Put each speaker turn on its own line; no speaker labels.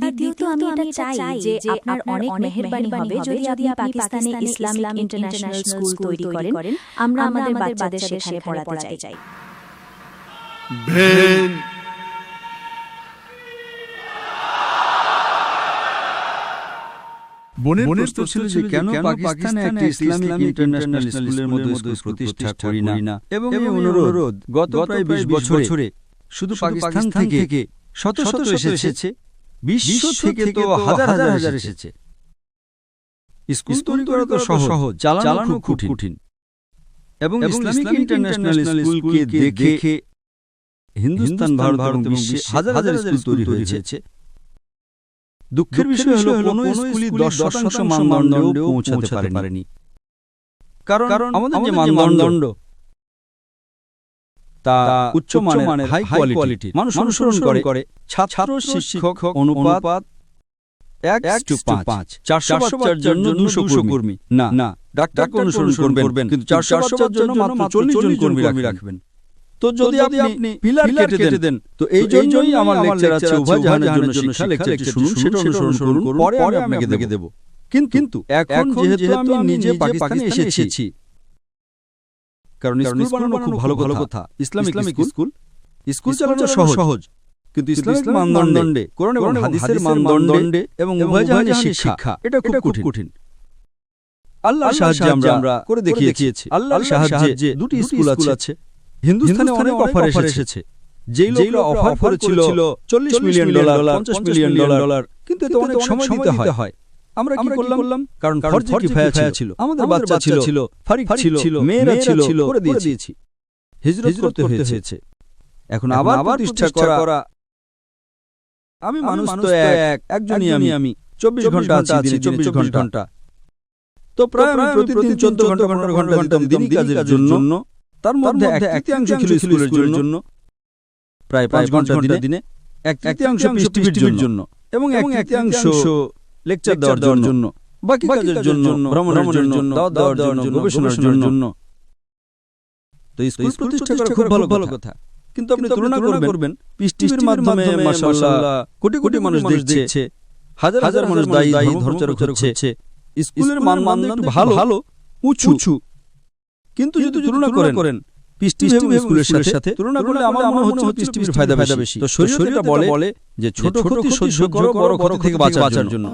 দ্বিতীয়ত আমি এটা চাই যে আপনার অনেক মেহেরবানি হবে যদি আপনি পাকিস্তানে ইসলামিক ইন্টারন্যাশনাল স্কুল তৈরি করেন। আমরা আমাদের বাচ্চাদের সেখানে পড়াতে চাই।
বোনের প্রশ্ন ছিল যে কেন পাকিস্তানে একটি ইসলামিক ইন্টারন্যাশনাল স্কুলের মতো স্কুল প্রতিষ্ঠা করি না, এবং এই অনুরোধ গত প্রায় 20 বছরে শুধু পাকিস্তান থেকে শত শত এসেছে, বিশ্ব থেকে তো হাজার হাজার এসেছে। স্কুল তৈরি করা তো সহজ, চালানো খুব কঠিন। এবং ইসলামিক ইন্টারন্যাশনাল স্কুলকে দেখে হিন্দুস্তান, ভারত এবং বিশ্বে হাজার হাজার স্কুল তৈরি হয়েছে। দুঃখের বিষয় হলো কোনো স্কুলই 10% মানদণ্ডেও পৌঁছাতে পারেনি। কারণ আমাদের যে মানদণ্ড তা উচ্চ মানের, হাই কোয়ালিটি, মানুষ অনুসরণ করে। ছাত্র শিক্ষক অনুপাত 1:5, 400 বাচ্চার জন্য 200 কর্মী। না, ডাক্তারকে অনুসরণ করবেন, কিন্তু 400 বাচ্চার জন্য মাত্র 40 জন কর্মী রাখবেন। তো যদি আপনি পিলার কেটে দেন, তো এই জন্যই আমার লেকচার আছে উভয় জাহানের জন্য শিক্ষা। লেকচারটি শুনুন, সেটা অনুসরণ করুন, পরে আমি আপনাকে দেব। কিন্তু এখন যেহেতু আমি নিজে পাকিস্তানে এসেছি, কারণ স্কুল বানানো খুব ভালো কথা। ইসলামিক স্কুল চালানো সহজ, কিন্তু ইসলামিক মানদণ্ডে, কোরআন এবং হাদিসের মানদণ্ডে এবং উভয় জাহানের শিক্ষা, এটা খুব কঠিন। আল্লাহর সাহায্যে আমরা করে দেখিয়েছি। আল্লাহর সাহায্যে দুটি স্কুল আছে। হিন্দুস্তানে অনেক অফার এসেছে। যেই লোকরা অফার করেছিল $40 মিলিয়ন, $50 মিলিয়ন, কিন্তু এতে অনেক সময় দিতে হয়। আমরা কি করলাম? কারণ ফরজ কিফায়া ছিল, আমাদের বাচ্চা ছিল, ফারিক ছিল, মেয়েরা ছিল, করে দিয়েছি। হিজরত করতে হয়েছে। এখন আবার প্রতিষ্ঠা করা। আমি মানুষ তো একজনই আমি 24 ঘন্টা আছি, 24 ঘন্টা। তো প্রায় আমি প্রতিদিন 14 ঘন্টা 15 ঘন্টা দিতাম দিনই কাজের জন্য। তার মধ্যে 1/3 ছিল স্কুলের জন্য, প্রায় 5 ঘন্টা দিনে, 1/3 টিভির জন্য, এবং 1/3 লেকচার দেওয়ার জন্য, বাকি কাজের জন্য, ভ্রমণের জন্য, দাওয়াত দেওয়ার জন্য, গবেষণার জন্য। তো স্কুল প্রতিষ্ঠা করা খুব ভালো কথা। কিন্তু আপনি তুলনা করবেন পিস টিভির মাধ্যমে মাশাআল্লাহ কোটি কোটি মানুষ দেখছে, হাজার হাজার মানুষ দায়ী ধর্মপ্রচারক হচ্ছে। স্কুলের মানদণ্ড ভালো, উঁচু। কিন্তু যদি তুলনা করেন পিস টিভি স্কুলের সাথে তুলনা করলে আমার মনে হচ্ছে পিস টিভির ফায়দা বেশি। তো শরীয়ত এটা বলে যে ছোট ক্ষতি সহ্য করো, বড় ক্ষতি থেকে বাঁচার জন্য।